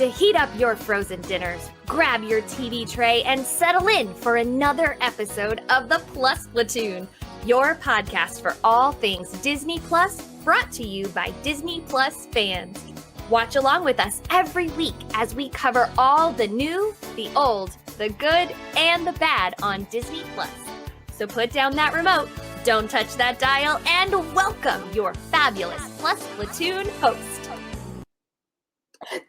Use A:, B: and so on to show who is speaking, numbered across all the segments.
A: to heat up your frozen dinners, grab your TV tray, and settle in for another episode of the Plus Platoon, your podcast for all things Disney Plus, brought to you by Disney Plus fans. Watch along with us every week as we cover all the new, the old, the good, and the bad on Disney Plus. So put down that remote, don't touch that dial, and welcome your fabulous Plus Platoon host.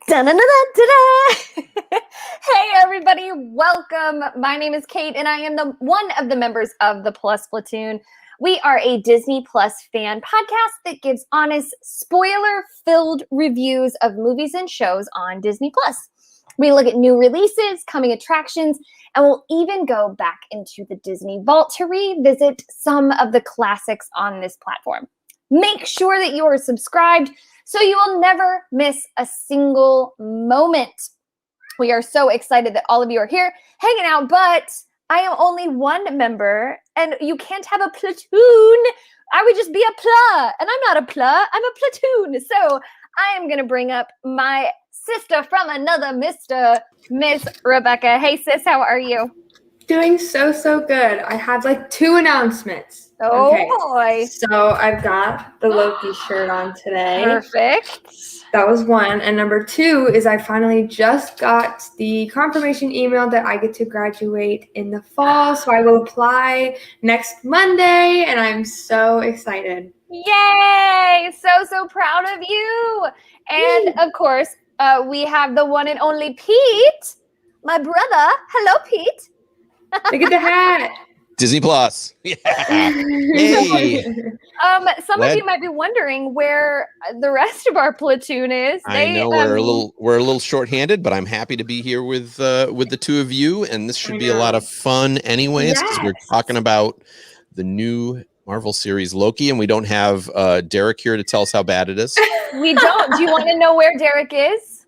A: Da-da-da-da-da-da. Hey everybody, welcome. My name is Kate and I am one of the members of the Plus Platoon. We are a Disney Plus fan podcast that gives honest, spoiler-filled reviews of movies and shows on Disney Plus. We look at new releases, coming attractions, and we'll even go back into the Disney Vault to revisit some of the classics on this platform. Make sure that you are subscribed so you will never miss a single moment. We are so excited that all of you are here hanging out, but I am only one member and you can't have a platoon. I would just be a pla, and I'm not a pla, I'm a platoon. So I am going to bring up my sister from another mister, Miss Rebecca. Hey sis, how are you?
B: Doing so good. I have like 2 announcements.
A: Oh
B: okay.
A: Boy.
B: So I've got the Loki shirt on today.
A: Perfect.
B: That was one. And number 2 is I finally just got the confirmation email that I get to graduate in the fall. So I will apply next Monday and I'm so excited.
A: Yay! So proud of you. And of course, we have the one and only Pete, my brother. Hello, Pete.
B: Look at the hat.
C: Disney Plus. Yeah. Hey.
A: Some of you might be wondering where the rest of our platoon is.
C: I know we're a little short-handed, but I'm happy to be here with the two of you, and this should be a lot of fun anyways, because we're talking about the new Marvel series Loki, and we don't have Derek here to tell us how bad it is.
A: We don't. Do you want to know where Derek is?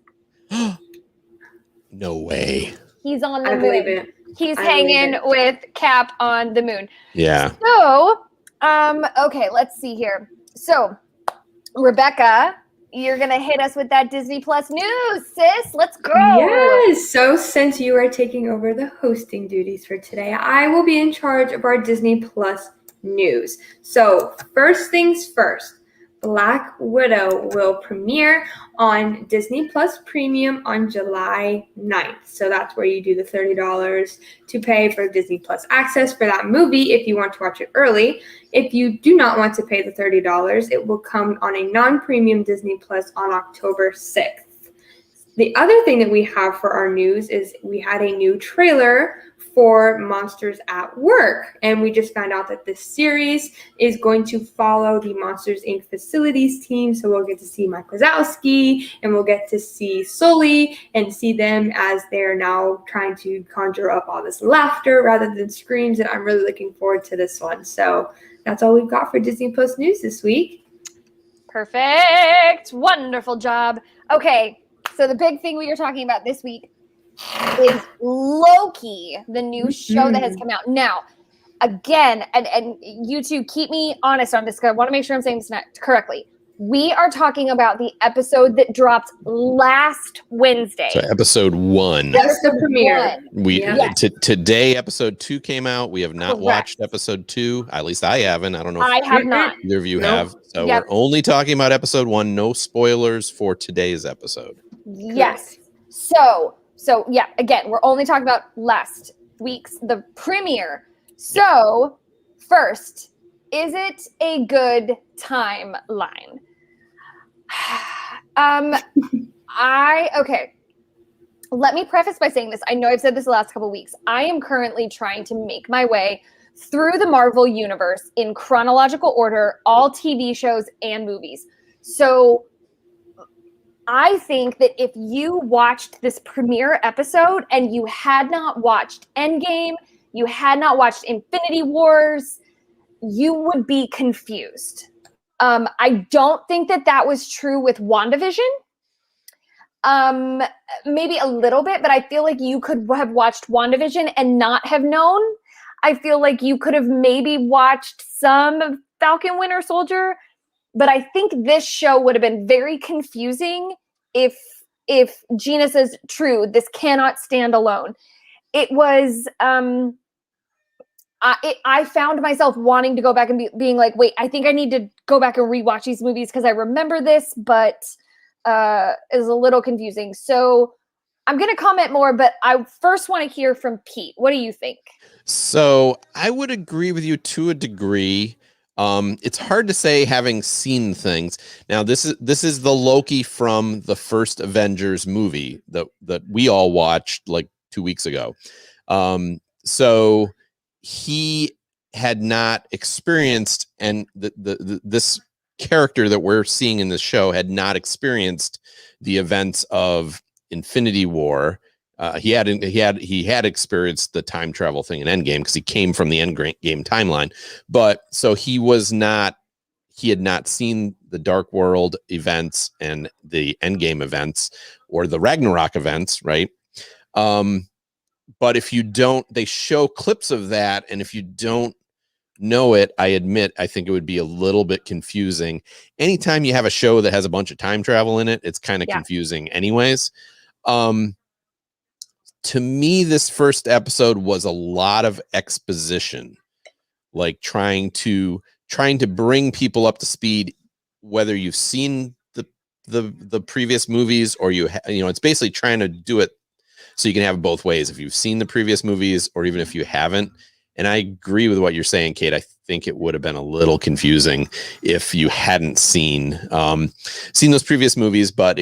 C: No way.
A: He's on the moon.
B: I believe it.
A: He's hanging with Cap on the moon.
C: Yeah.
A: So, okay, let's see here. So, Rebecca, you're going to hit us with that Disney Plus news, sis. Let's go.
B: Yes. So since you are taking over the hosting duties for today, I will be in charge of our Disney Plus news. So first things first, Black Widow will premiere on Disney Plus Premium on July 9th. So that's where you do the $30 to pay for Disney Plus access for that movie if you want to watch it early. If you do not want to pay the $30, it will come on a non-premium Disney Plus on October 6th. The other thing that we have for our news is we had a new trailer for Monsters at Work. And we just found out that this series is going to follow the Monsters, Inc. facilities team. So we'll get to see Mike Wazowski and we'll get to see Sully and see them as they're now trying to conjure up all this laughter rather than screams. And I'm really looking forward to this one. So that's all we've got for Disney Plus news this week.
A: Perfect. Wonderful job. Okay, so the big thing we are talking about this week is Loki, the new show that has come out. Now, again, and you two keep me honest on this, because I want to make sure I'm saying this correctly. We are talking about the episode that dropped last Wednesday.
C: So episode 1.
B: That's the premiere.
C: Today, episode 2 came out. We have not watched episode 2. At least I haven't. I don't know if
A: I have not.
C: Either of you have. So we're only talking about episode 1. No spoilers for today's episode.
A: Yes. So yeah, again, we're only talking about last week's, the premiere. So first, is it a good timeline? Okay. Let me preface by saying this. I know I've said this the last couple of weeks. I am currently trying to make my way through the Marvel universe in chronological order, all TV shows and movies. So I think that if you watched this premiere episode and you had not watched Endgame, you had not watched Infinity Wars, you would be confused. I don't think that was true with WandaVision. Maybe a little bit, but I feel like you could have watched WandaVision and not have known. I feel like you could have maybe watched some of Falcon Winter Soldier, but I think this show would have been very confusing if if Gina says true, this cannot stand alone. It was, I found myself wanting to go back and being like, wait, I think I need to go back and rewatch these movies because I remember this, but is a little confusing. So I'm going to comment more, but I first want to hear from Pete. What do you think?
C: So I would agree with you to a degree. It's hard to say having seen things. Now, this is the Loki from the first Avengers movie that we all watched like 2 weeks ago. So he had not experienced, and this character that we're seeing in this show had not experienced the events of Infinity War. He had experienced the time travel thing in Endgame because he came from the Endgame timeline, but so he had not seen the Dark World events and the Endgame events or the Ragnarok events, right? But if you don't, they show clips of that, and if you don't know it, I admit, I think it would be a little bit confusing. Anytime you have a show that has a bunch of time travel in it, it's kind of confusing anyways. To me, this first episode was a lot of exposition, like trying to bring people up to speed, whether you've seen the previous movies or it's basically trying to do it so you can have it both ways, if you've seen the previous movies or even if you haven't. And I agree with what you're saying, Kate. I think it would have been a little confusing if you hadn't seen those previous movies, but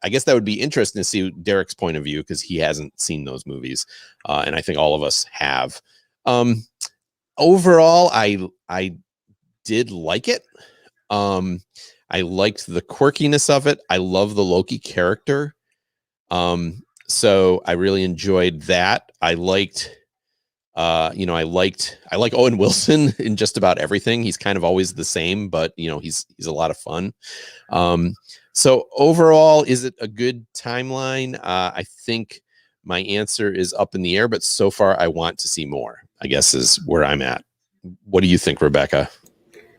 C: I guess that would be interesting to see Derek's point of view because he hasn't seen those movies. And I think all of us have. Overall, I did like it. I liked the quirkiness of it. I love the Loki character. So I really enjoyed that. I liked Owen Wilson in just about everything. He's kind of always the same, but he's a lot of fun. So overall, is it a good timeline? I think my answer is up in the air, but so far I want to see more, I guess is where I'm at. What do you think, Rebecca?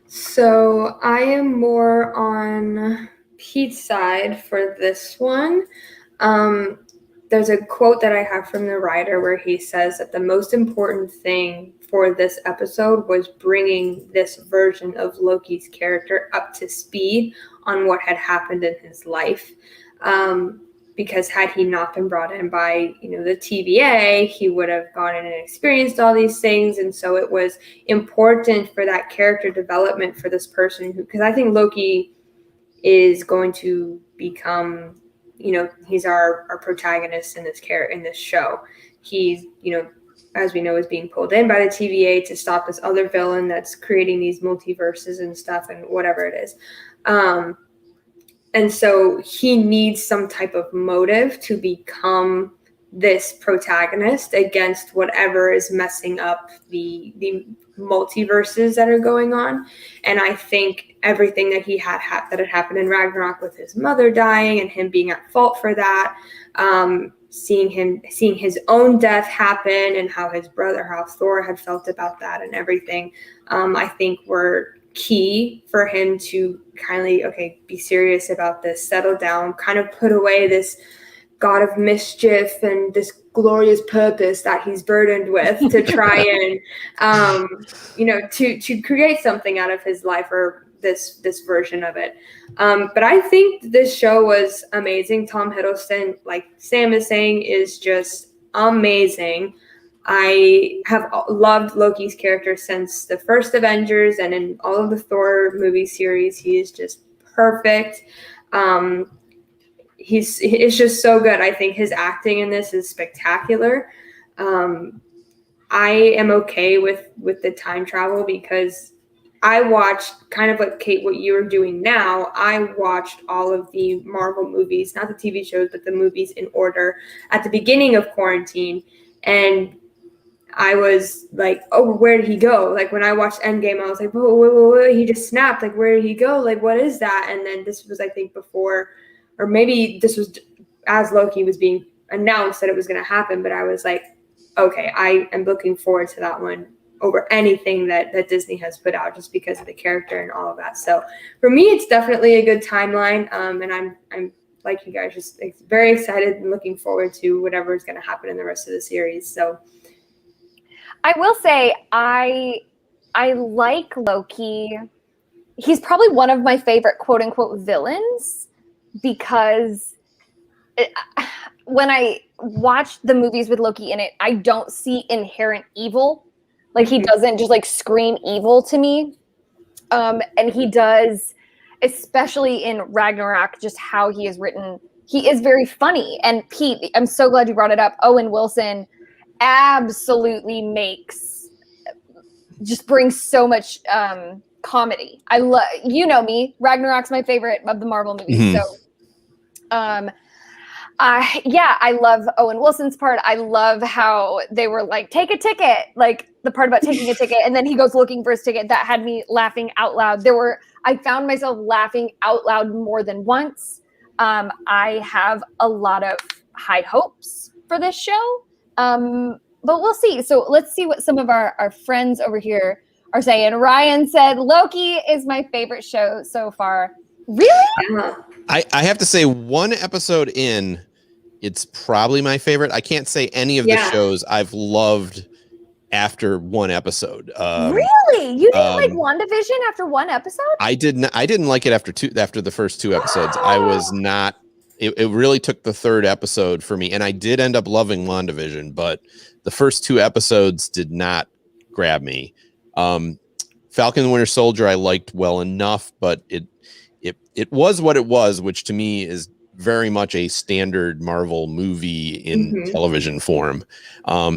B: So I am more on Pete's side for this one. There's a quote that I have from the writer where he says that the most important thing for this episode was bringing this version of Loki's character up to speed on what had happened in his life. Because had he not been brought in by, the TVA, he would have gone in and experienced all these things. And so it was important for that character development for this person because I think Loki is going to become, he's our protagonist in this show. He's, as we know, is being pulled in by the TVA to stop this other villain that's creating these multiverses and stuff and whatever it is. And so he needs some type of motive to become this protagonist against whatever is messing up the multiverses that are going on. And I think everything that that had happened in Ragnarok with his mother dying and him being at fault for that, seeing his own death happen and how Thor had felt about that and everything, I think were key for him to be serious about this, settle down, kind of put away this god of mischief and this glorious purpose that he's burdened with to try and to create something out of his life or this version of it. But I think this show was amazing. Tom Hiddleston, like Sam is saying, is just amazing. I have loved Loki's character since the first Avengers and in all of the Thor movie series. He is just perfect. It's just so good. I think his acting in this is spectacular. I am okay with the time travel because I watched, kind of like Kate, what you're doing now. I watched all of the Marvel movies, not the TV shows, but the movies in order at the beginning of quarantine. And I was like, oh, where did he go? Like when I watched Endgame, I was like, whoa, he just snapped. Like, where did he go? Like, what is that? And then this was, I think, before, or maybe this was as Loki was being announced that it was going to happen. But I was like, okay, I am looking forward to that one over anything that Disney has put out just because of the character and all of that. So for me, it's definitely a good timeline. And I'm like you guys, just very excited and looking forward to whatever is going to happen in the rest of the series. So
A: I will say I like Loki. He's probably one of my favorite quote unquote villains because when I watch the movies with Loki in it, I don't see inherent evil. Like he doesn't just like scream evil to me. And he does, especially in Ragnarok, just how he is written. He is very funny. And Pete, I'm so glad you brought it up. Owen Wilson absolutely brings so much comedy. I love, you know me, Ragnarok's my favorite of the Marvel movies.
C: Mm-hmm.
A: So I love Owen Wilson's part. I love how they were like, take a ticket, like the part about taking a ticket. And then he goes looking for his ticket. That had me laughing out loud. I found myself laughing out loud more than once. I have a lot of high hopes for this show. But we'll see. So let's see what some of our friends over here are saying. Ryan said, Loki is my favorite show so far. Really?
C: I have to say, one episode in, it's probably my favorite. I can't say any of the shows I've loved after one episode.
A: Really? You didn't like WandaVision after one episode?
C: I didn't like it after the first two episodes. I was not. It really took the third episode for me, and I did end up loving WandaVision, but the first two episodes did not grab me. Falcon and Winter Soldier I liked well enough, but it was what it was, which to me is very much a standard Marvel movie in television form.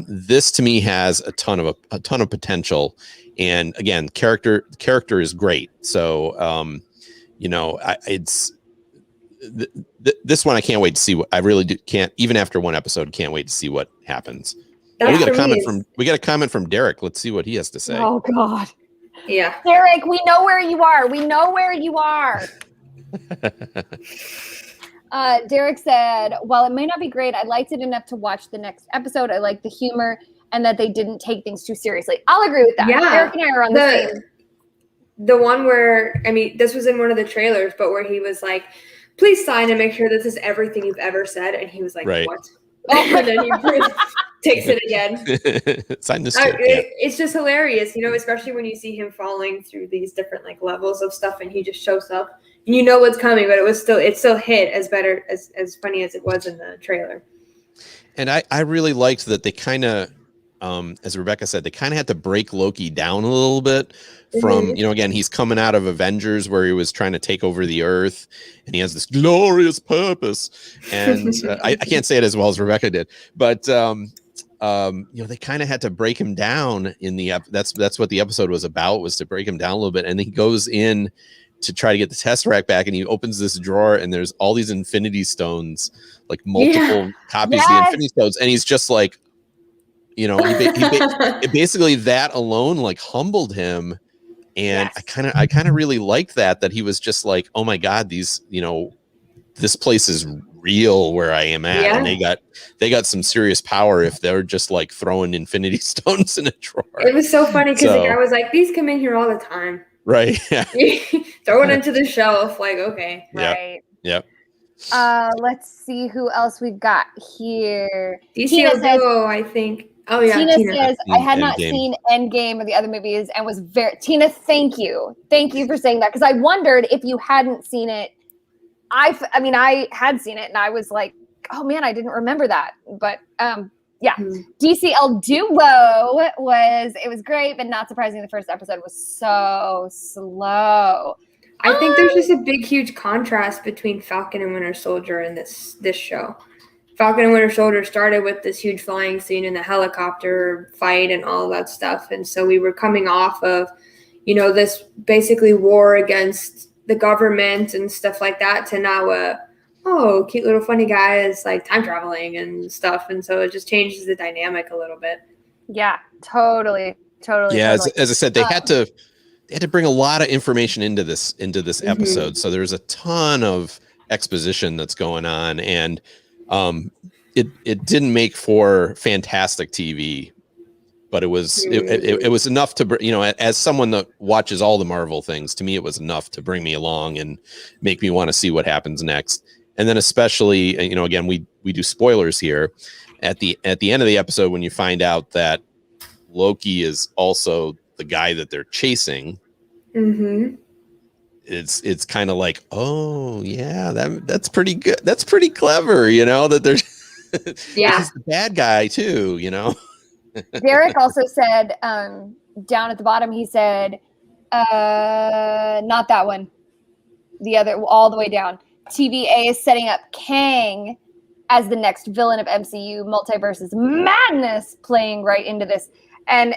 C: This to me has a ton of potential, and again, character is great. So this one I can't wait to see. I really can't, even after one episode, can't wait to see what happens. We got a comment from Derek. Let's see what he has to say.
A: Oh God.
B: Yeah.
A: Derek, we know where you are. We know where you are. Derek said, while it may not be great, I liked it enough to watch the next episode. I like the humor and that they didn't take things too seriously. I'll agree with that.
B: Yeah.
A: Derek and I are on the same.
B: The one where, I mean, this was in one of the trailers, but where he was like, please sign and make sure this is everything you've ever said. And he was like,
C: right.
B: What? And then he takes it again.
C: Sign this.
B: It's just hilarious, especially when you see him falling through these different like levels of stuff, and he just shows up, and you know what's coming, but it still hit as funny as it was in the trailer.
C: And I really liked that they kind of, as Rebecca said, they kind of had to break Loki down a little bit from, again, he's coming out of Avengers where he was trying to take over the Earth, and he has this glorious purpose. And I can't say it as well as Rebecca did, but they kind of had to break him down in that's what the episode was about, was to break him down a little bit. And he goes in to try to get the Tesseract back, and he opens this drawer, and there's all these Infinity Stones, like multiple copies of the Infinity Stones, and he's just like, basically that alone like humbled him. And I kind of really liked that he was just like, oh my God, these, this place is real where I am at. Yeah. And they got some serious power if they're just like throwing Infinity Stones in a drawer. It
B: was so funny because the guy was like, these come in here all the time.
C: Right. Yeah.
B: Throw it into the shelf. Like, okay.
A: Right.
C: Yep.
A: Let's see who else we've got here.
B: DC Duo, I think. Oh yeah.
A: Tina says, I had not seen Endgame or the other movies and was very Tina, thank you. Thank you for saying that. Because I wondered if you hadn't seen it. I had seen it and I was like, oh man, I didn't remember that. But DCL Duo was great, but not surprising. The first episode was so slow.
B: I think there's just a big, huge contrast between Falcon and Winter Soldier and this show. Falcon and Winter Soldier started with this huge flying scene in the helicopter fight and all of that stuff. And so we were coming off of, this basically war against the government and stuff like that to now cute little funny guy is like time traveling and stuff. And so it just changes the dynamic a little bit.
A: Yeah, totally.
C: Yeah, totally. As I said, they had to bring a lot of information into this episode. So there's a ton of exposition that's going on, and it didn't make for fantastic TV, but it was enough to, as someone that watches all the Marvel things, to me it was enough to bring me along and make me want to see what happens next. And then especially, again, we do spoilers here at the end of the episode when you find out that Loki is also the guy that they're chasing.
B: Mm-hmm.
C: It's kind of like, oh yeah, that's pretty good. That's pretty clever, that there's he's the bad guy too,
A: Derek also said down at the bottom, he said, not that one. The other, all the way down. TVA is setting up Kang as the next villain of MCU Multiverse's Madness, playing right into this. And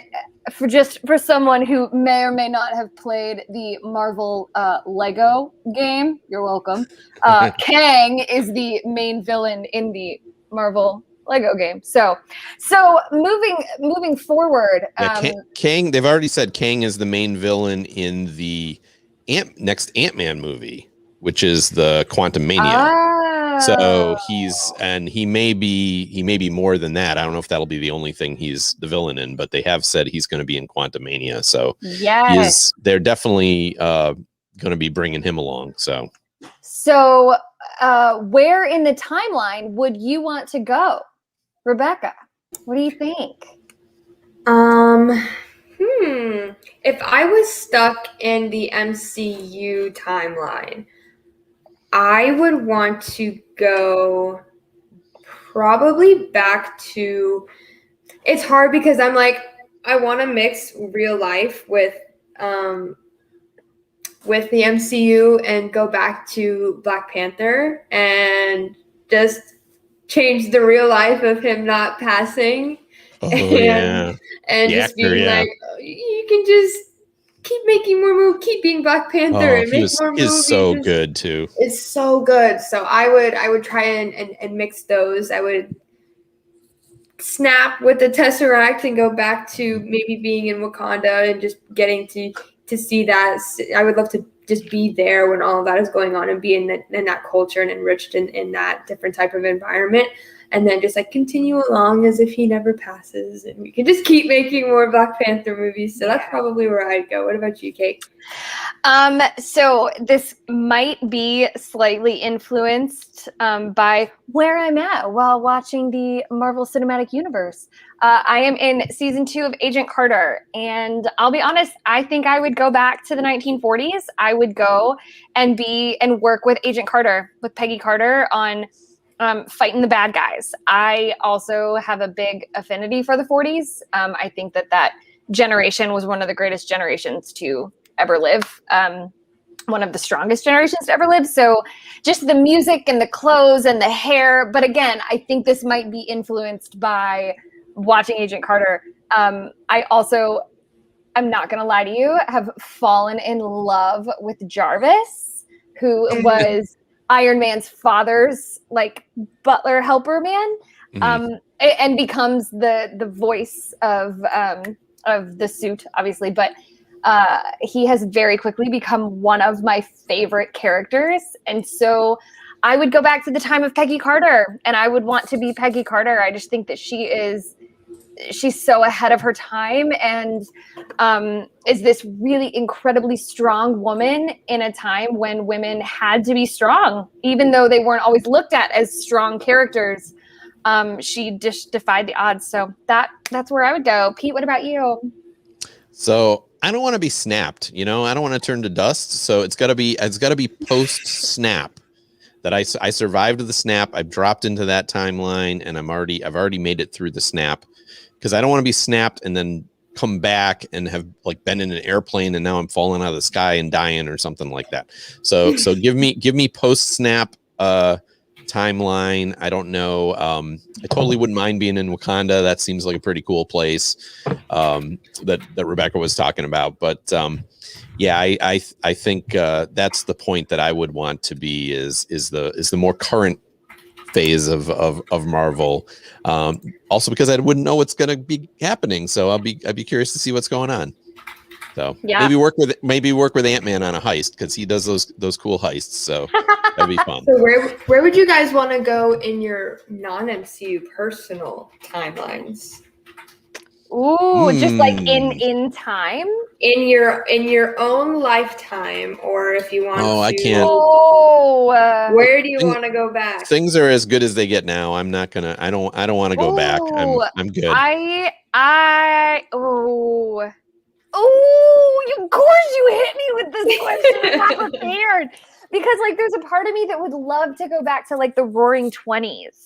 A: for someone who may or may not have played the Marvel Lego game, you're welcome. Kang is the main villain in the Marvel Lego game. So moving forward.
C: Kang, they've already said Kang is the main villain in the next Ant-Man movie, which is the Quantum Mania. So he may be more than that. I don't know if that'll be the only thing he's the villain in, but they have said he's going to be in Quantum Mania. So they're definitely going to be bringing him along. So
A: where in the timeline would you want to go, Rebecca? What do you think?
B: If I was stuck in the MCU timeline, I would want to go probably back to, it's hard because I'm like, I want to mix real life with the MCU and go back to Black Panther and just change the real life of him not passing. And just being like, you can just keep making more movies, keep being Black Panther and make more movies.
C: Is so good too.
B: It's so good. So I would try and mix those. I would snap with the Tesseract and go back to maybe being in Wakanda and just getting to see that. I would love to just be there when all of that is going on and be in that culture and enriched in that different type of environment. And then just like continue along as if he never passes, and we can just keep making more Black Panther movies. So that's probably where I'd go. What about you, Kate?
A: So this might be slightly influenced by where I'm at while watching the Marvel Cinematic Universe. I am in season 2 of Agent Carter, and I'll be honest, I think I would go back to the 1940s. I would go and work with Agent Carter, with Peggy Carter on fighting the bad guys. I also have a big affinity for the 40s. I think that generation was one of the greatest generations to ever live. One of the strongest generations to ever live. So just the music and the clothes and the hair. But again, I think this might be influenced by watching Agent Carter. I also, I'm not going to lie to you, have fallen in love with Jarvis, who was Iron Man's father's like butler helper man, and becomes the voice of the suit, obviously. But he has very quickly become one of my favorite characters, and so I would go back to the time of Peggy Carter, and I would want to be Peggy Carter. I just think that she's so ahead of her time, and is this really incredibly strong woman in a time when women had to be strong, even though they weren't always looked at as strong characters. She just defied the odds. So that's where I would go. Pete, what about you?
C: So I don't want to be snapped, I don't want to turn to dust. So it's gotta be post snap that I survived the snap. I've dropped into that timeline, and I've already made it through the snap. Because I don't want to be snapped and then come back and have like been in an airplane and now I'm falling out of the sky and dying or something like that. So give me post snap timeline. I don't know. I totally wouldn't mind being in Wakanda. That seems like a pretty cool place that Rebecca was talking about. But yeah, I think that's the point that I would want to be is the more current phase of Marvel. Also because I wouldn't know what's going to be happening, so I'd be curious to see what's going on. So maybe work with Ant-Man on a heist, because he does those cool heists. So that'd be fun.
B: So where would you guys want to go in your non-MCU personal timelines?
A: Ooh, just like in time?
B: In your own lifetime, or if you want
C: Oh,
B: to.
C: I can't.
B: Where do you want to go back?
C: Things are as good as they get now. I'm not gonna. I don't want to go back. I'm good.
A: Of course you hit me with this question. I'm not prepared. Because like there's a part of me that would love to go back to like the roaring 20s.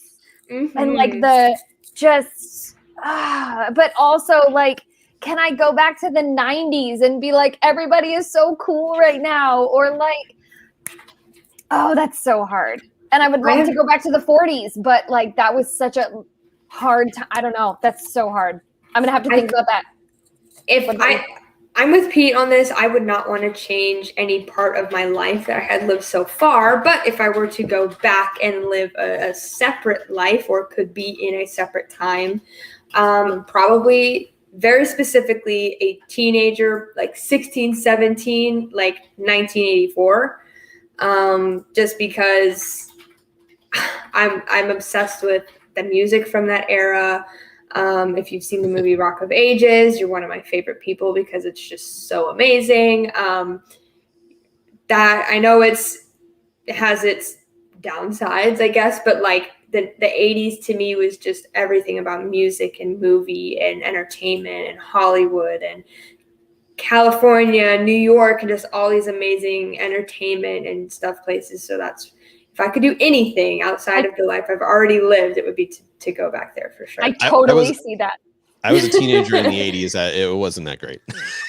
A: And like the just but also like, can I go back to the 90s and be like, everybody is so cool right now? Or like, oh, that's so hard. And I would love to go back to the 40s, but like that was such a hard time. I don't know. That's so hard. I'm gonna have to think about that.
B: I'm with Pete on this. I would not want to change any part of my life that I had lived so far. But if I were to go back and live a separate life, or could be in a separate time, probably very specifically a teenager, like 16, 17, like 1984. Just because I'm obsessed with the music from that era. If you've seen the movie Rock of Ages, you're one of my favorite people because it's just so amazing. That I know it has its downsides, I guess, but like the 80s to me was just everything about music and movie and entertainment and Hollywood and California, New York, and just all these amazing entertainment and stuff places. So that's, if I could do anything outside of the life I've already lived, it would be to go back there for sure.
A: I totally see that.
C: I was a teenager in the 80s. It wasn't that great.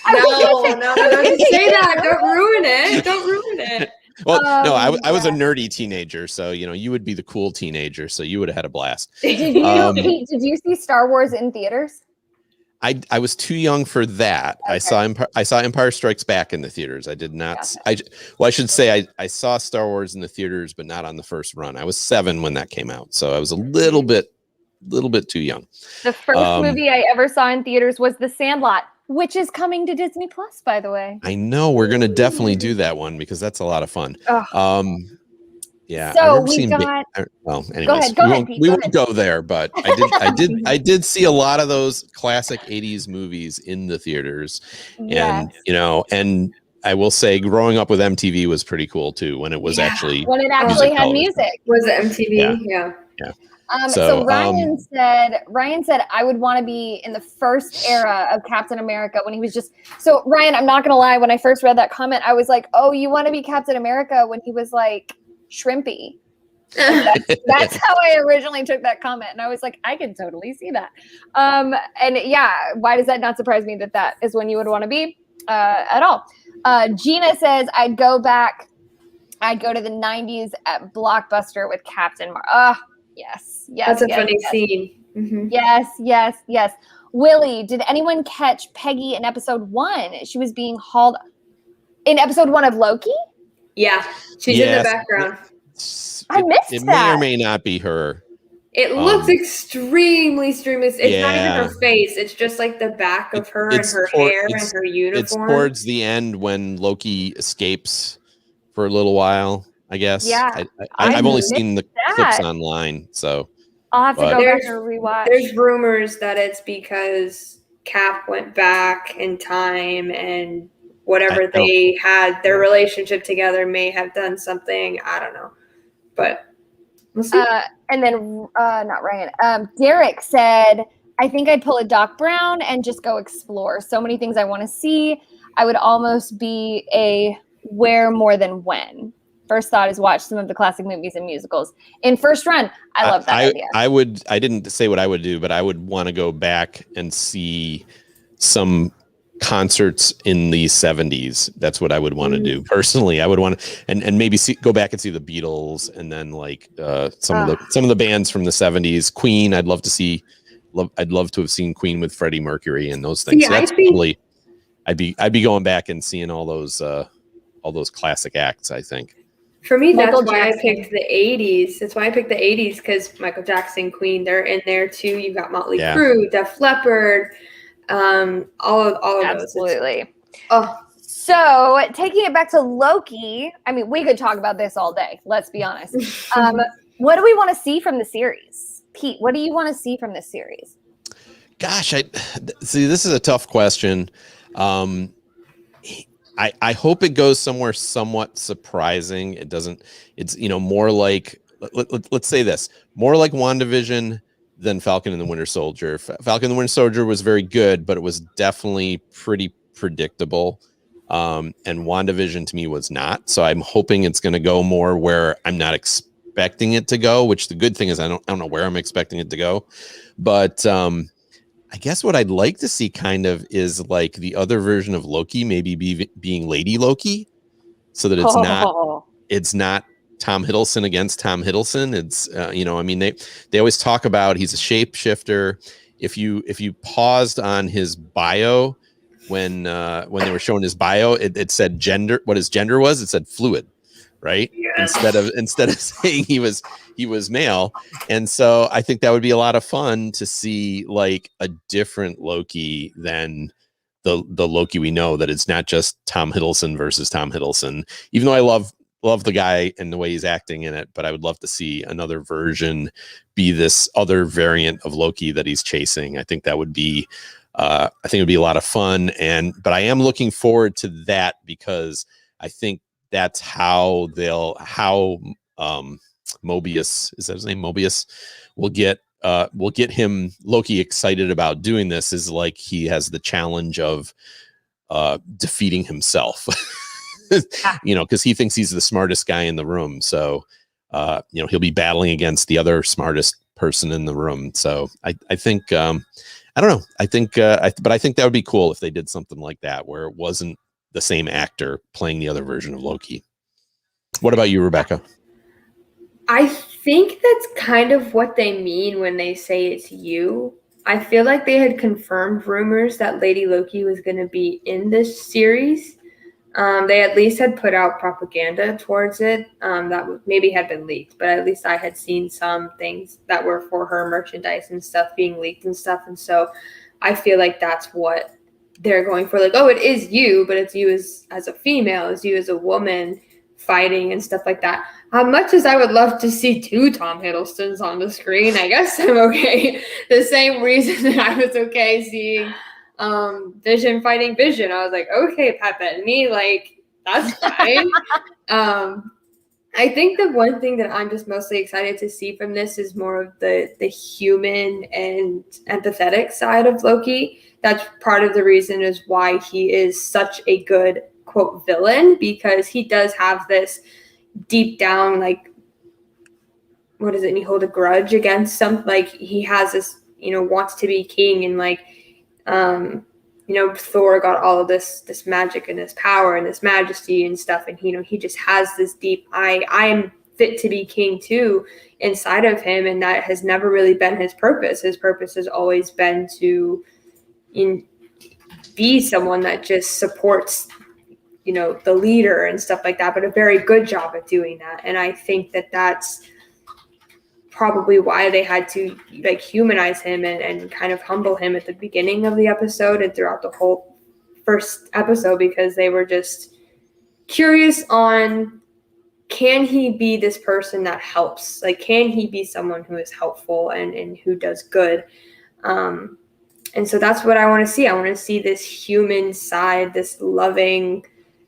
B: No, don't say that. Don't ruin it. Don't ruin it.
C: Well, no, I was a nerdy teenager, so you would be the cool teenager, so you would have had a blast.
A: Did you see Star Wars in theaters?
C: I was too young for that. Okay. I saw Empire Strikes Back in the theaters. I did not. I should say I saw Star Wars in the theaters, but not on the first run. I was 7 when that came out, so I was a little bit too young.
A: The first movie I ever saw in theaters was The Sandlot, which is coming to Disney Plus, by the way.
C: I know, we're gonna definitely do that one because that's a lot of fun. Yeah.
A: So we got.
C: Well, anyways, we won't go there. But I did see a lot of those classic '80s movies in the theaters, and and I will say, growing up with MTV was pretty cool too. When it was actually
A: had music.
B: Was it MTV? Yeah.
A: So Ryan said I would want to be in the first era of Captain America when he was just. So Ryan, I'm not gonna lie. When I first read that comment, I was like, oh, you want to be Captain America when he was like shrimpy. That's how I originally took that comment, and I was like, I can totally see that. And yeah, why does that not surprise me that is when you would want to be at all? Gina says I'd go to the 90s at Blockbuster with Captain yes.
B: That's a funny scene.
A: Mm-hmm. Yes. Willie, did anyone catch Peggy in episode 1? She was being hauled in episode 1 of Loki.
B: Yeah, she's in the background.
A: I missed that.
C: It may or may not be her.
B: It looks extremely. It's not even her face. It's just like the back of her and her hair and her uniform.
C: It's towards the end when Loki escapes for a little while, I guess.
A: Yeah,
C: I've only seen the clips online, so
A: I'll have to go back and rewatch.
B: There's rumors that it's because Cap went back in time and whatever they had, their relationship together may have done something. I don't know, but we'll see.
A: And then, not Ryan. Derek said, I think I'd pull a Doc Brown and just go explore. So many things I want to see. I would almost be a where more than when. First thought is watch some of the classic movies and musicals in first run. I love that idea.
C: I didn't say what I would do, but I would want to go back and see some concerts in the 70s. That's what I would want to do personally. I would want to and maybe go back and see the Beatles, and then like some of the bands from the 70s. Queen, I'd love to see. I'd love to have seen Queen with Freddie Mercury and those things. So that's probably I'd be going back and seeing all those classic acts, I think.
B: For me, that's why I picked the 80s. That's why I picked the 80s, because Michael Jackson, Queen, they're in there too. You've got Motley Crue, Def Leppard, all of those.
A: Absolutely. So taking it back to Loki, I mean, we could talk about this all day. Let's be honest. What do we want to see from the series? Pete, what do you want to see from this series?
C: Gosh, see. This is a tough question. I hope it goes somewhere somewhat surprising. It doesn't. It's more like let's say this, more like WandaVision than Falcon and the Winter Soldier. Falcon and the Winter Soldier was very good, but it was definitely pretty predictable. And WandaVision to me was not. So I'm hoping it's going to go more where I'm not expecting it to go. Which the good thing is I don't know where I'm expecting it to go, but I guess what I'd like to see kind of is like the other version of Loki, maybe being Lady Loki, so that it's not Tom Hiddleston against Tom Hiddleston. It's I mean they always talk about he's a shapeshifter. If you paused on his bio when they were showing his bio, it said gender. What his gender was, it said fluid, right? Yes. Instead of saying he was male. And so I think that would be a lot of fun to see like a different Loki than the Loki we know, that it's not just Tom Hiddleston versus Tom Hiddleston, even though I love the guy and the way he's acting in it, but I would love to see another version be this other variant of Loki that he's chasing. I think that would be I think it would be a lot of fun. But I am looking forward to that because I think that's how Mobius, is that his name? Mobius will get him, Loki, excited about doing this, is like he has the challenge of defeating himself. Because he thinks he's the smartest guy in the room. So he'll be battling against the other smartest person in the room. So I think I don't know. I think but I think that would be cool if they did something like that where it wasn't the same actor playing the other version of Loki. What about you, Rebecca?
B: I think that's kind of what they mean when they say it's you. I feel like they had confirmed rumors that Lady Loki was going to be in this series. They at least had put out propaganda towards it that maybe had been leaked, but at least I had seen some things that were for her merchandise and stuff being leaked and stuff. And so I feel like that's what they're going for. Like, oh, it is you, but it's you as a female, it's you as a woman fighting and stuff like that. Much as I would love to see two Tom Hiddlestons on the screen, I guess I'm okay. The same reason that I was okay seeing Vision fighting Vision. I was like, okay, Pat Bettany, like, that's fine. I think the one thing that I'm just mostly excited to see from this is more of the human and empathetic side of Loki. That's part of the reason is why he is such a good, quote, villain, because he does have this deep down, like, what is it? And he hold a grudge against some, like, he has this, wants to be king, and like, Thor got all of this magic and this power and this majesty and stuff, and he just has this deep I am fit to be king too inside of him, and that has never really been his purpose. His purpose has always been to be someone that just supports the leader and stuff like that, but a very good job at doing that. And I think that that's probably why they had to like humanize him and kind of humble him at the beginning of the episode and throughout the whole first episode, because they were just curious on, can he be this person that helps? Like, can he be someone who is helpful and who does good? And so that's what I want to see. I want to see this human side, this loving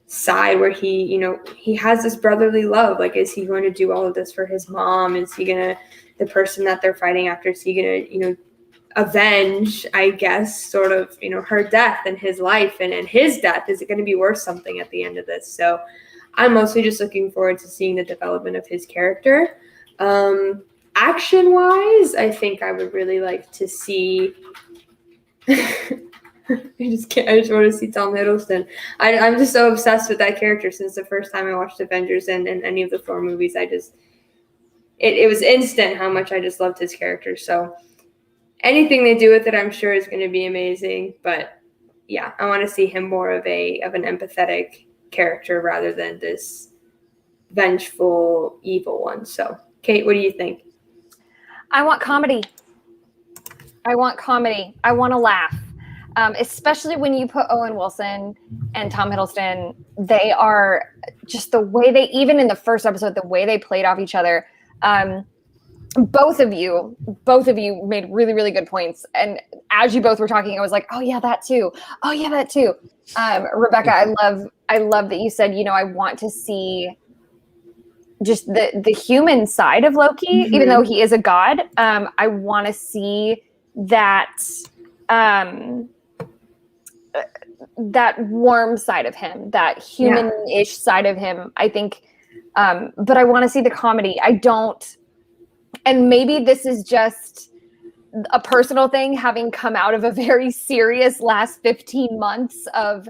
B: side where he has this brotherly love. Like, is he going to do all of this for his mom? Is he gonna, the person that they're fighting after, is he gonna avenge, I guess, sort of her death and his life, and his death? Is it going to be worth something at the end of this? So I'm mostly just looking forward to seeing the development of his character. Action wise, I think I would really like to see I just want to see Tom Hiddleston. I'm just so obsessed with that character since the first time I watched Avengers and any of the Thor movies. It was instant how much I just loved his character. So anything they do with it, I'm sure is going to be amazing. But yeah, I want to see him more of an empathetic character rather than this vengeful, evil one. So, Kate, what do you think?
A: I want comedy. I want to laugh. Especially when you put Owen Wilson and Tom Hiddleston, they are just the way they, even in the first episode, the way they played off each other. both of you made really, really good points. And as you both were talking, I was like, oh yeah, that too. Oh yeah, that too. Rebecca, I love that you said, you know, I want to see just the human side of Loki, even though he is a god. I want to see that that warm side of him, that human-ish side of him. I think, but I want to see the comedy. I don't, and maybe this is just a personal thing, having come out of a very serious last 15 months of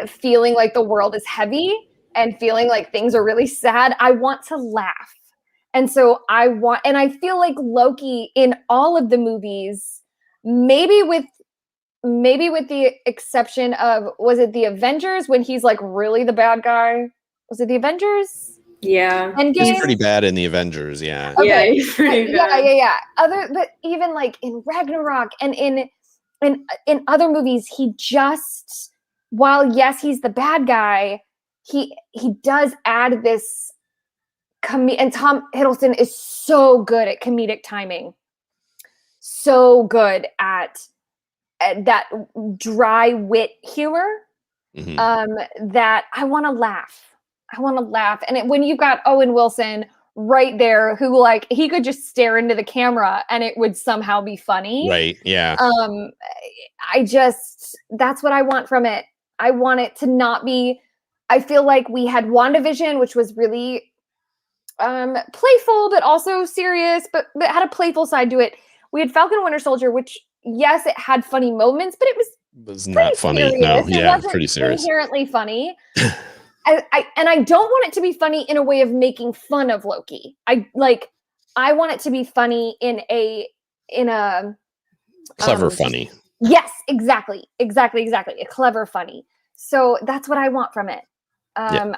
A: feeling like the world is heavy and feeling like things are really sad. I want to laugh. And so I feel like Loki in all of the movies, maybe with the exception of, was it the Avengers when he's like really the bad guy? Was it the Avengers?
B: Yeah.
C: He's pretty bad in the Avengers, yeah.
A: Okay.
B: Yeah, he's pretty bad.
A: Yeah. But even like in Ragnarok and in other movies, he just, while yes, he's the bad guy, he does add this and Tom Hiddleston is so good at comedic timing. So good at that dry wit humor, that I want to laugh. And when you've got Owen Wilson right there, who like, he could just stare into the camera and it would somehow be funny.
C: Right. Yeah.
A: That's what I want from it. I want it to not be, I feel like we had WandaVision, which was really playful, but also serious, but had a playful side to it. We had Falcon Winter Soldier, which, yes, it had funny moments, but it was
C: not funny.
A: Serious.
C: No,
A: it
C: wasn't pretty serious.
A: Inherently funny. I don't want it to be funny in a way of making fun of Loki. I want it to be funny in a
C: clever funny.
A: Yes, exactly. A clever funny. So that's what I want from it. And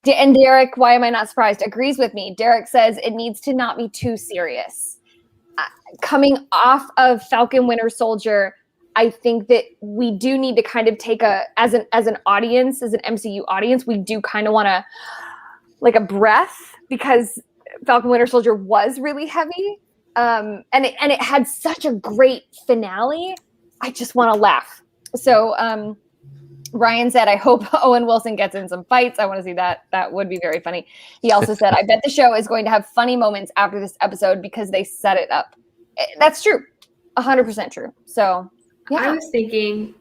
A: Derek, why am I not surprised? Agrees with me. Derek says it needs to not be too serious. Coming off of Falcon Winter Soldier, I think that we do need to kind of take as an audience, as an MCU audience, we do kind of want to like a breath, because Falcon Winter Soldier was really heavy. And it had such a great finale. I just want to laugh. So, Ryan said, I hope Owen Wilson gets in some fights. I want to see that. That would be very funny. He also said, I bet the show is going to have funny moments after this episode because they set it up. That's true. 100% true. So, yeah.
B: I was thinking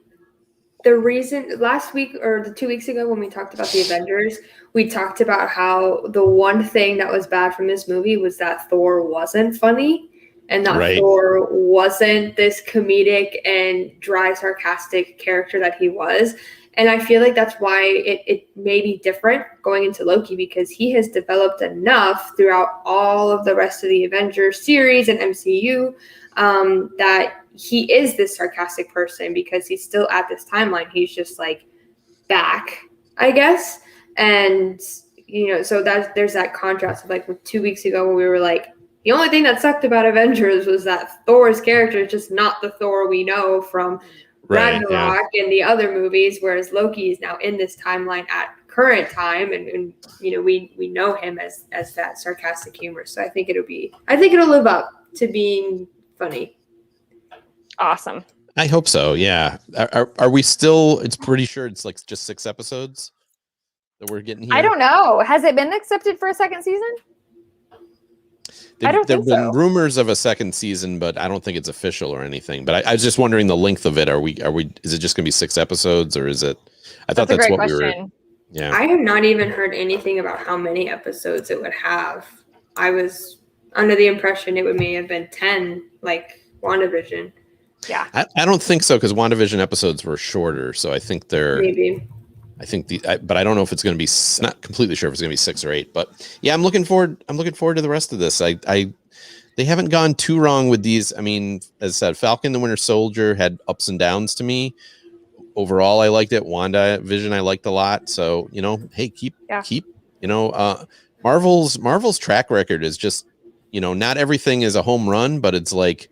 B: the reason last week or 2 weeks ago when we talked about the Avengers, we talked about how the one thing that was bad from this movie was that Thor wasn't funny. And that Thor wasn't this comedic and dry, sarcastic character that he was. And I feel like that's why it may be different going into Loki, because he has developed enough throughout all of the rest of the Avengers series and MCU that he is this sarcastic person, because he's still at this timeline. He's just like back, I guess. And, you know, so there's that contrast of like 2 weeks ago when we were like, the only thing that sucked about Avengers was that Thor's character is just not the Thor we know from Ragnarok and the other movies, whereas Loki is now in this timeline at current time, and you know, we know him as that sarcastic humor. So I think it'll live up to being funny.
A: Awesome.
C: I hope so. Yeah. Are we still? It's pretty sure it's like just 6 episodes that we're getting here.
A: I don't know. Has it been accepted for a second season?
C: There have been rumors of a second season, but I don't think it's official or anything. But I was just wondering the length of it. Are we? Is it just going to be 6 episodes, or is it? I thought that's what we were. Yeah.
B: I have not even heard anything about how many episodes it would have. I was under the impression it may have been 10, like WandaVision.
A: Yeah.
C: I don't think so, because WandaVision episodes were shorter, so I think they're
B: maybe.
C: I think but I don't know if it's going to be, not completely sure if it's going to be 6 or 8, but yeah, I'm looking forward to the rest of this. They haven't gone too wrong with these. I mean, as I said, Falcon the Winter Soldier had ups and downs to me. Overall, I liked it. WandaVision I liked a lot. So, you know, hey, keep, you know, Marvel's track record is just, you know, not everything is a home run, but it's like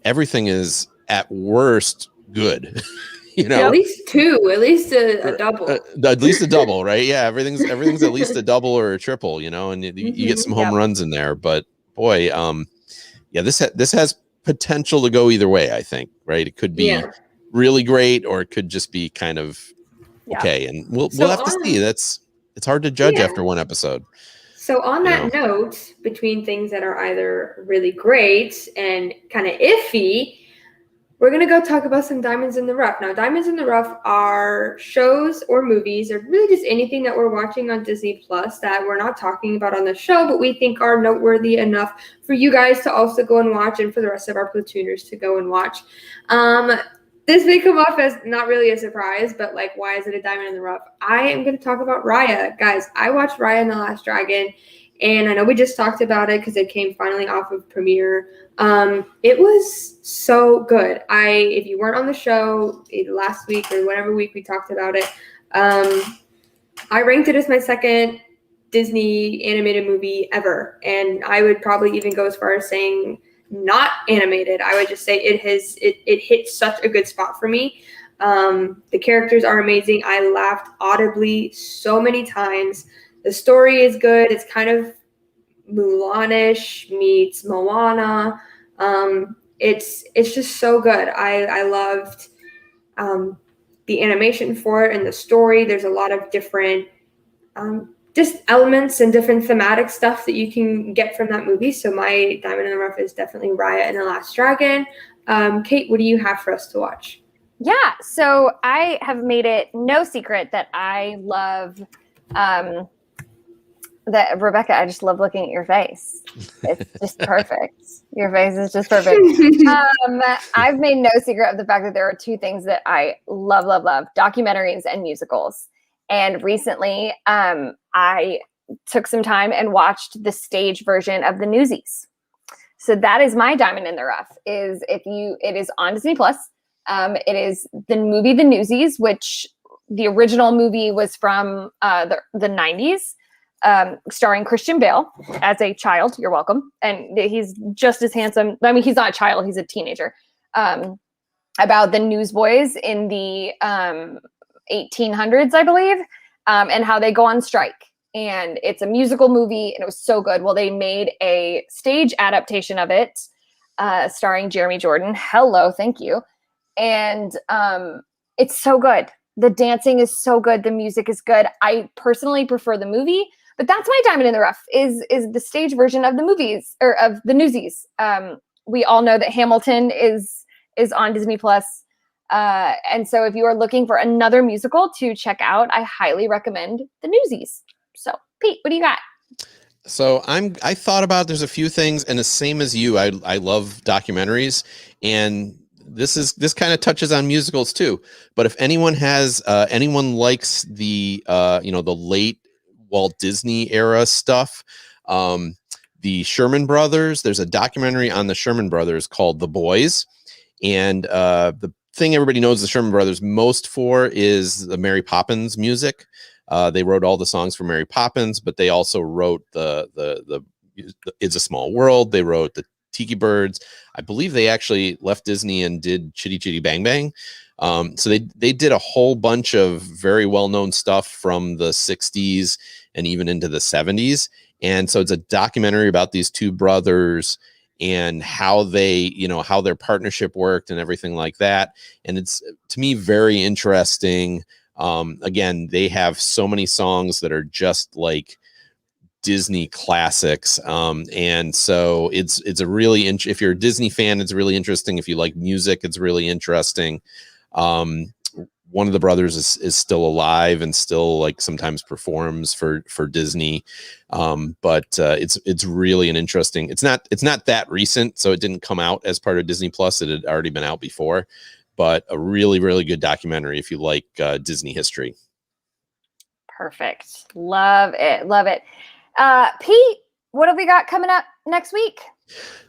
C: everything is at worst good.
B: At least two, at least a double.
C: At least a double, right? Yeah, everything's at least a double or a triple, and you get some home runs in there. But boy, yeah, this has potential to go either way. I think, right? It could be really great, or it could just be kind of okay, and we'll have to see. It's hard to judge after one episode.
B: So on that note, between things that are either really great and kind of iffy, we're going to go talk about some diamonds in the rough. Now, diamonds in the rough are shows or movies, or really just anything that we're watching on Disney Plus that we're not talking about on the show, but we think are noteworthy enough for you guys to also go and watch, and for the rest of our platooners to go and watch. This may come off as not really a surprise, but like, why is it a diamond in the rough? I am going to talk about Raya. Guys, I watched Raya and the Last Dragon, and I know we just talked about it because it came finally off of Premiere. It was so good. If you weren't on the show last week or whatever week we talked about it, I ranked it as my second Disney animated movie ever. And I would probably even go as far as saying not animated. I would just say it hit such a good spot for me. The characters are amazing. I laughed audibly so many times. The story is good. It's kind of Mulan-ish meets Moana. It's just so good. I loved the animation for it and the story. There's a lot of different just elements and different thematic stuff that you can get from that movie. So my diamond in the rough is definitely Raya and the Last Dragon. Kate, what do you have for us to watch?
A: Yeah, so I have made it no secret that I love that Rebecca, I just love looking at your face. It's just perfect. Your face is just perfect. I've made no secret of the fact that there are two things that I love, documentaries and musicals. And recently, I took some time and watched the stage version of the Newsies. So that is my diamond in the rough. It is on Disney Plus. It is the movie The Newsies, which the original movie was from the 90s. Starring Christian Bale as a child. You're welcome. And he's just as handsome. I mean, he's not a child. He's a teenager. About the newsboys in the 1800s, I believe, and how they go on strike. And it's a musical movie, and it was so good. Well, they made a stage adaptation of it, starring Jeremy Jordan. Hello, thank you. And it's so good. The dancing is so good. The music is good. I personally prefer the movie. But that's my diamond in the rough is the stage version of the movies or of the Newsies. We all know that Hamilton is on Disney Plus. And so if you are looking for another musical to check out, I highly recommend the Newsies. So Pete, what do you got?
C: So I thought about, there's a few things, and the same as you, I love documentaries, and this kind of touches on musicals too. But if anyone likes the the late Walt Disney era stuff, the Sherman Brothers, there's a documentary on the Sherman Brothers called The Boys, and the thing everybody knows the Sherman Brothers most for is the Mary Poppins music. They wrote all the songs for Mary Poppins, but they also wrote the It's a Small World. They wrote the Tiki Birds. I believe they actually left Disney and did Chitty Chitty Bang Bang. So they did a whole bunch of very well-known stuff from the 60s and even into the 70s. And so it's a documentary about these two brothers and how how their partnership worked and everything like that. And it's, to me, very interesting. Again, they have so many songs that are just like Disney classics. And so it's a really, if you're a Disney fan, it's really interesting. If you like music, it's really interesting. One of the brothers is still alive and still like sometimes performs for Disney. But it's really an interesting, it's not that recent, so it didn't come out as part of Disney Plus. It had already been out before, but a really, really good documentary if you like Disney history.
A: Perfect. Love it. Love it. Pete, what have we got coming up next week?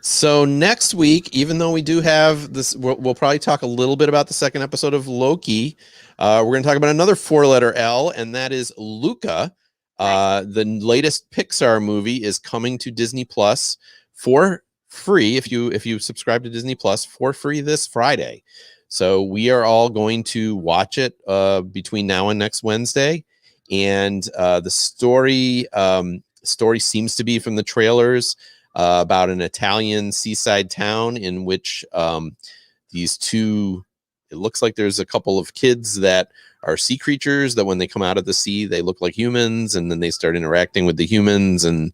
C: So next week, even though we do have this, we'll probably talk a little bit about the second episode of Loki. We're going to talk about another 4-letter L, and that is Luca. The latest Pixar movie is coming to Disney Plus for free if you subscribe to Disney Plus for free this Friday. So we are all going to watch it between now and next Wednesday. And the story seems to be from the trailers about an Italian seaside town in which these two, it looks like there's a couple of kids that are sea creatures that when they come out of the sea, they look like humans, and then they start interacting with the humans. And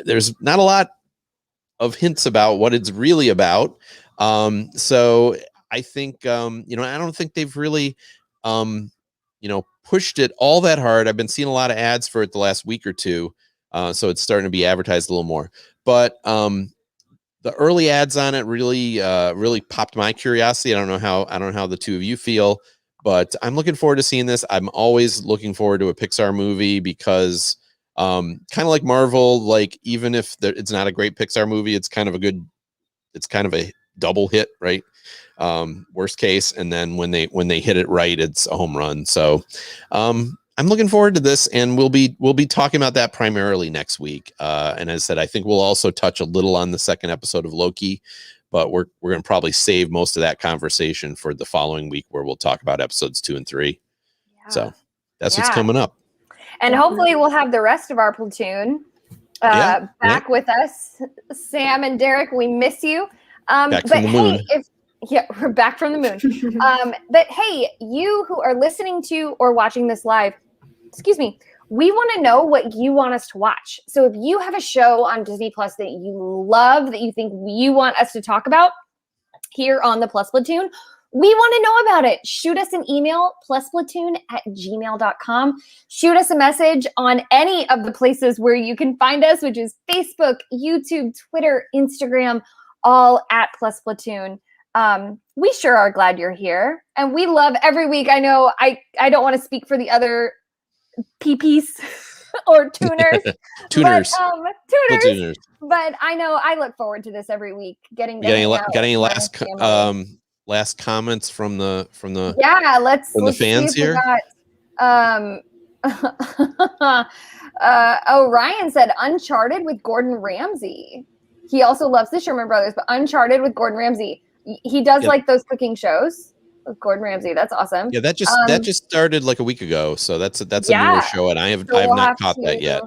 C: there's not a lot of hints about what it's really about. So I think, I don't think they've really, pushed it all that hard. I've been seeing a lot of ads for it the last week or two. So it's starting to be advertised a little more, but the early ads on it really popped my curiosity. I don't know how the two of you feel, but I'm looking forward to seeing this. I'm always looking forward to a Pixar movie because kind of like Marvel, like even if it's not a great Pixar movie, it's kind of a double hit, right? Worst case. And then when they hit it right, it's a home run. So I'm looking forward to this, and we'll be talking about that primarily next week. And as I said, I think we'll also touch a little on the second episode of Loki, but we're going to probably save most of that conversation for the following week, where we'll talk about episodes 2 and 3. Yeah. So that's what's coming up.
A: And hopefully we'll have the rest of our platoon back with us. Sam and Derek, we miss you.
C: Back from the moon.
A: We're back from the moon. But hey, you who are listening to or watching this live, we want to know what you want us to watch. So if you have a show on Disney Plus that you love, that you think you want us to talk about here on the Plus Platoon, we want to know about it. Shoot us an email, plusplatoon@gmail.com. Shoot us a message on any of the places where you can find us, which is Facebook, YouTube, Twitter, Instagram, all at Plus Platoon. We sure are glad you're here. And we love every week. I know I don't want to speak for the other PPs or tuners. tuners. But I know I look forward to this every week. Got
C: any last comments from the let's fans here?
A: Ryan said Uncharted with Gordon Ramsay. He also loves the Sherman Brothers, but Uncharted with Gordon Ramsay. He does like those cooking shows with Gordon Ramsay. That's awesome.
C: Yeah, that just started like a week ago. So that's a newer show, and I have not caught that yet.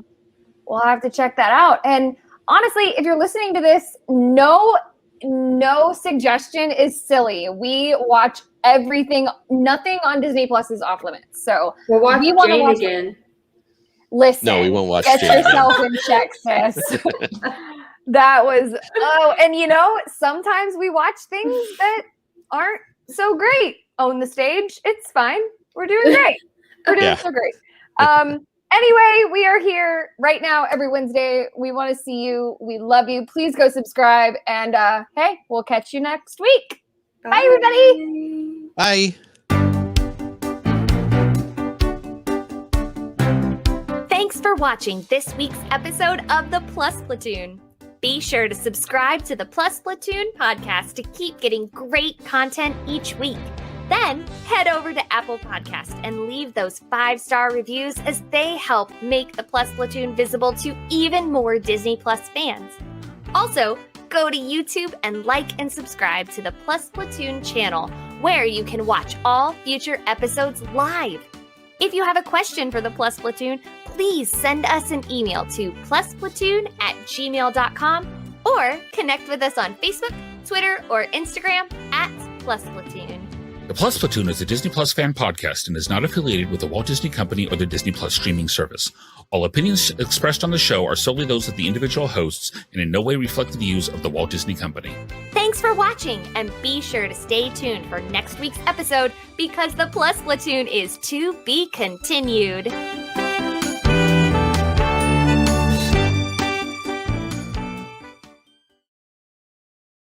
A: We'll have to check that out. And honestly, if you're listening to this, no suggestion is silly. We watch everything. Nothing on Disney Plus is off limits. So
B: we'll watch Jane again.
A: Listen.
C: No, we won't watch
A: Jane.
C: Get
A: yourself in check, sis. That was, and sometimes we watch things that aren't so great on the stage. It's fine. We're doing great. We're doing so great. Anyway, we are here right now every Wednesday. We want to see you. We love you. Please go subscribe. And hey, we'll catch you next week. Bye everybody.
C: Bye.
A: Thanks for watching this week's episode of the Plus Platoon. Be sure to subscribe to the Plus Platoon podcast to keep getting great content each week. Then head over to Apple Podcast and leave those 5-star reviews, as they help make the Plus Platoon visible to even more Disney Plus fans. Also, go to YouTube and like and subscribe to the Plus Platoon channel, where you can watch all future episodes live. If you have a question for the Plus Platoon, please send us an email to plusplatoon@gmail.com or connect with us on Facebook, Twitter, or Instagram @PlusPlatoon.
D: The Plus Platoon is a Disney Plus fan podcast and is not affiliated with the Walt Disney Company or the Disney Plus streaming service. All opinions expressed on the show are solely those of the individual hosts and in no way reflect the views of the Walt Disney Company.
A: Thanks for watching, and be sure to stay tuned for next week's episode, because the Plus Platoon is to be continued.